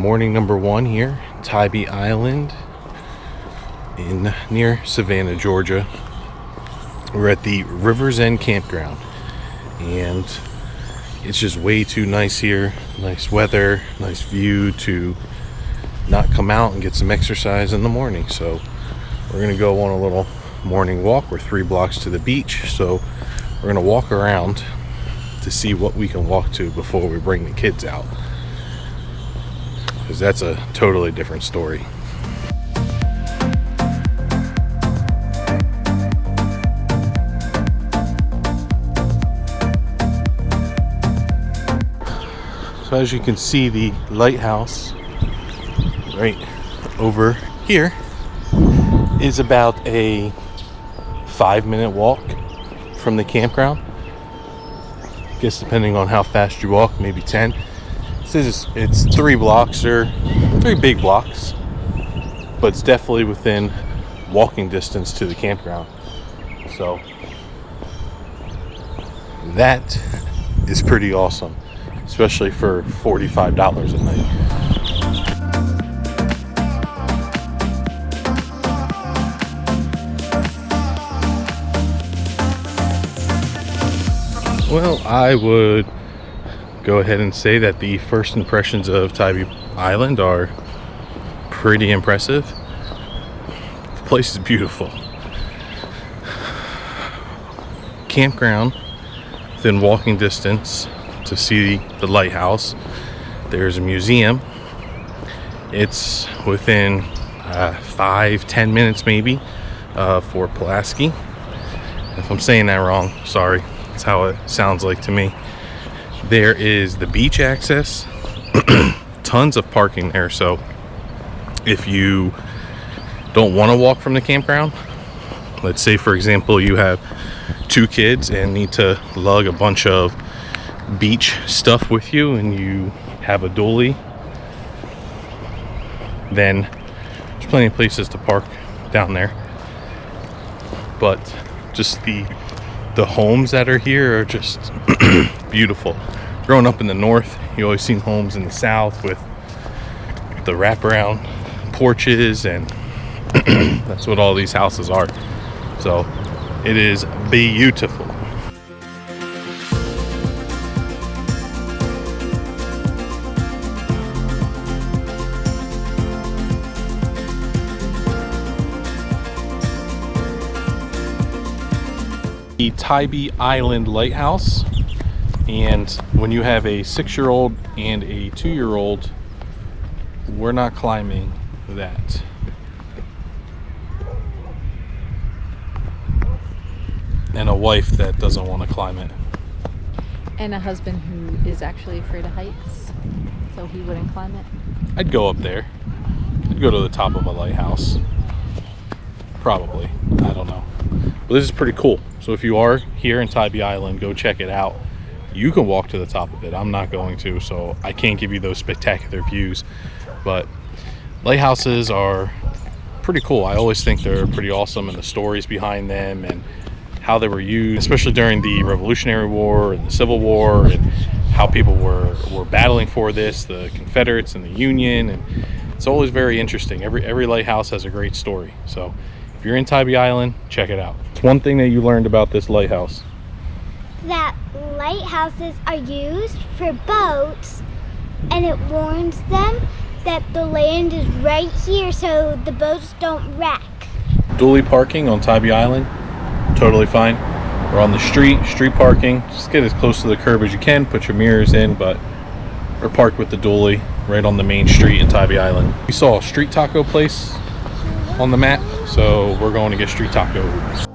morning number 1 here, Tybee Island near Savannah, Georgia. We're at the River's End Campground, and it's just way too nice here. Nice weather, nice view to not come out and get some exercise in the morning. So we're gonna go on a little morning walk. We're 3 blocks to the beach, so we're gonna walk around to see what we can walk to before we bring the kids out, because that's a totally different story. So as you can see, the lighthouse right over here is about a 5-minute walk from the campground. I guess depending on how fast you walk, maybe 10. It's 3 blocks, or 3 big blocks, but it's definitely within walking distance to the campground. So that is pretty awesome, especially for $45 a night. Well, I would go ahead and say that the first impressions of Tybee Island are pretty impressive. The place is beautiful. Campground within walking distance to see the lighthouse. There's a museum. It's within 5-10 minutes maybe for Pulaski. If I'm saying that wrong, sorry. That's how it sounds like to me. There is the beach access. Tons of parking there, so if you don't want to walk from the campground, let's say for example you have 2 kids and need to lug a bunch of beach stuff with you, and you have a dually, then there's plenty of places to park down there. But just the homes that are here are just beautiful. Growing up in the north, you always seen homes in the south with the wraparound porches, and that's what all these houses are. So it is beautiful. The Tybee Island Lighthouse, and when you have a 6-year-old and a 2-year-old, we're not climbing that. And a wife that doesn't want to climb it. And a husband who is actually afraid of heights, so he wouldn't climb it. I'd go up there. I'd go to the top of a lighthouse. Probably. I don't know. But this is pretty cool. So if you are here in Tybee Island, go check it out. You can walk to the top of it. I'm not going to, so I can't give you those spectacular views. But lighthouses are pretty cool. I always think they're pretty awesome, and the stories behind them and how they were used, especially during the Revolutionary War and the Civil War, and how people were battling for this, the Confederates and the Union. And it's always very interesting. Every lighthouse has a great story. So if you're in Tybee Island, check it out. It's one thing that you learned about this lighthouse. That lighthouses are used for boats, and it warns them that the land is right here so the boats don't wreck. Dually parking on Tybee Island, totally fine. We're on the street parking. Just get as close to the curb as you can, put your mirrors in, but we're parked with the dually right on the main street in Tybee Island. We saw a street taco place on the map, so we're going to get street tacos.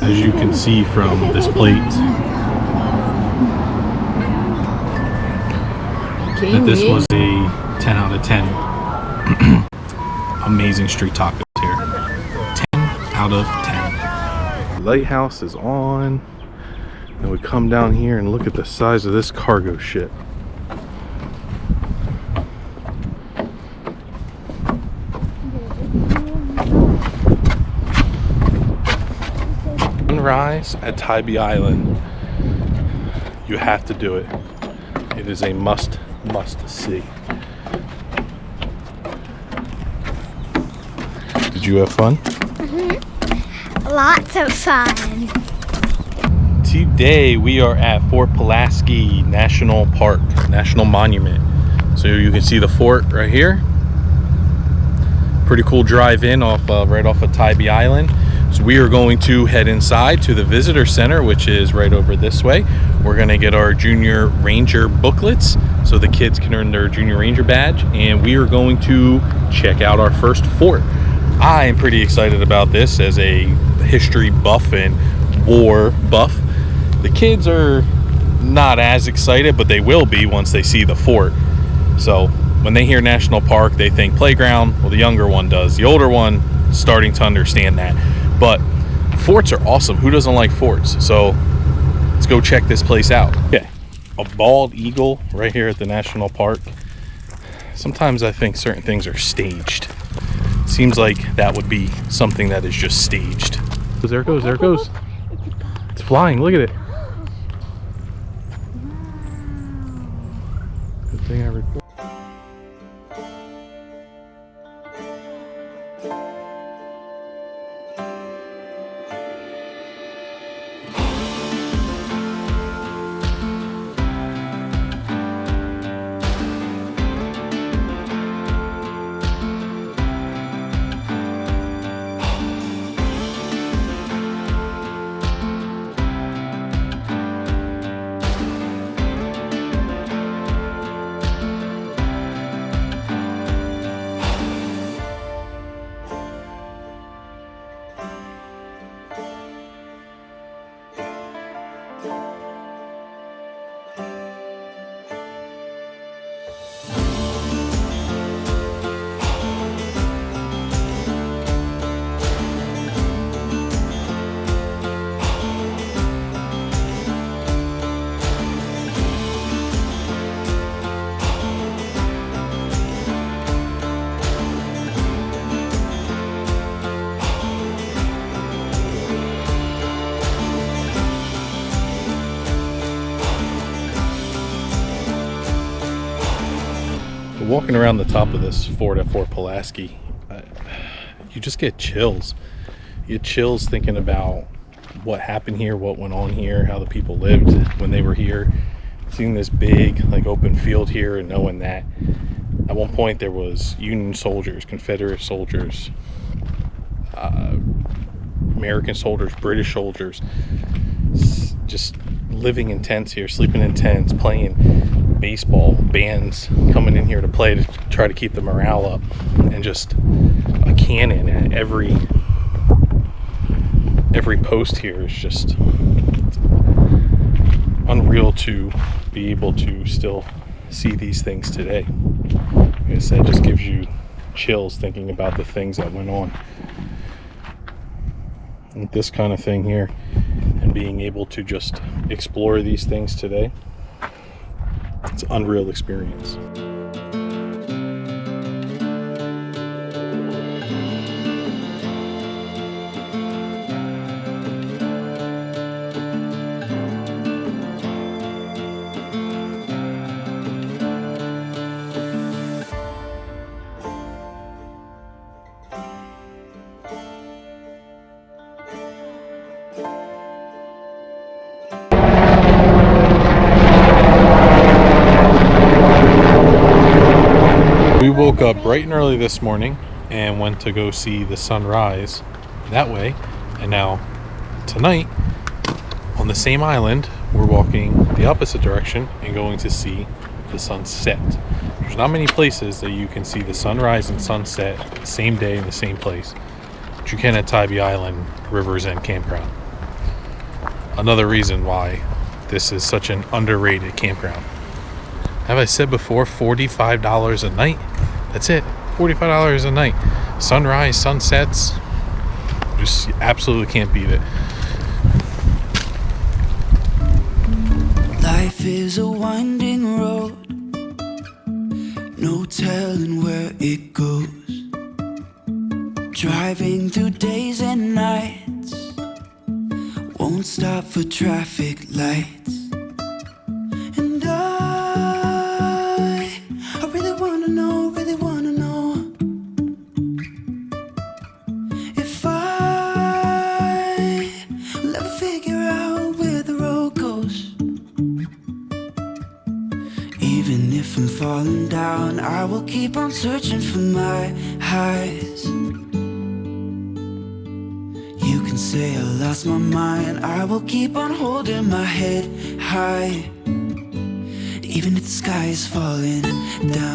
As you can see from this plate, that this was a 10 out of 10. Amazing street tacos here. 10 out of 10. Lighthouse is on. And we come down here and look at the size of this cargo ship. Sunrise at Tybee Island. You have to do it. It is a must see. Did you have fun? Lots of fun. Today we are at Fort Pulaski National Park, National Monument. So you can see the fort right here. Pretty cool drive in right off of Tybee Island. So we are going to head inside to the visitor center, which is right over this way. We're gonna get our junior ranger booklets so the kids can earn their junior ranger badge, and we are going to check out our first fort. I am pretty excited about this as a history buff and war buff. The kids are not as excited, but they will be once they see the fort. So when they hear national park, they think playground. Well, the younger one does. The older one starting to understand that. But forts are awesome. Who doesn't like forts? So let's go check this place out. Okay, a bald eagle right here at the national park. Sometimes I think certain things are staged. Seems like that would be something that is just staged. There it goes, there it goes. It's flying, look at it. Good thing I recorded. Walking around the top of this fort at Fort Pulaski, you just get chills. You get chills thinking about what happened here, what went on here, how the people lived when they were here. Seeing this big like open field here and knowing that at one point there was Union soldiers, Confederate soldiers, American soldiers, British soldiers, just living in tents here, sleeping in tents, playing baseball, bands coming in here to play to try to keep the morale up, and just a cannon at every post here is just unreal to be able to still see these things today. Like I said, it just gives you chills thinking about the things that went on. And this kind of thing here, and being able to just explore these things today, it's an unreal experience. We woke up bright and early this morning and went to go see the sunrise that way, and now tonight on the same island we're walking the opposite direction and going to see the sunset. There's not many places that you can see the sunrise and sunset the same day in the same place, but you can at Tybee Island Rivers End Campground. Another reason why this is such an underrated campground. Have I said before, $45 a night? That's it, $45 a night. Sunrise, sunsets, just absolutely can't beat it. Life is a winding road, no telling where it goes. Driving through days and nights, won't stop for traffic lights. And I really wanna know, if I will ever figure out where the road goes. Even if I'm falling down, I will keep on searching for my highs. You can say I lost my mind, I will keep on holding my head high. Even if the sky is falling down.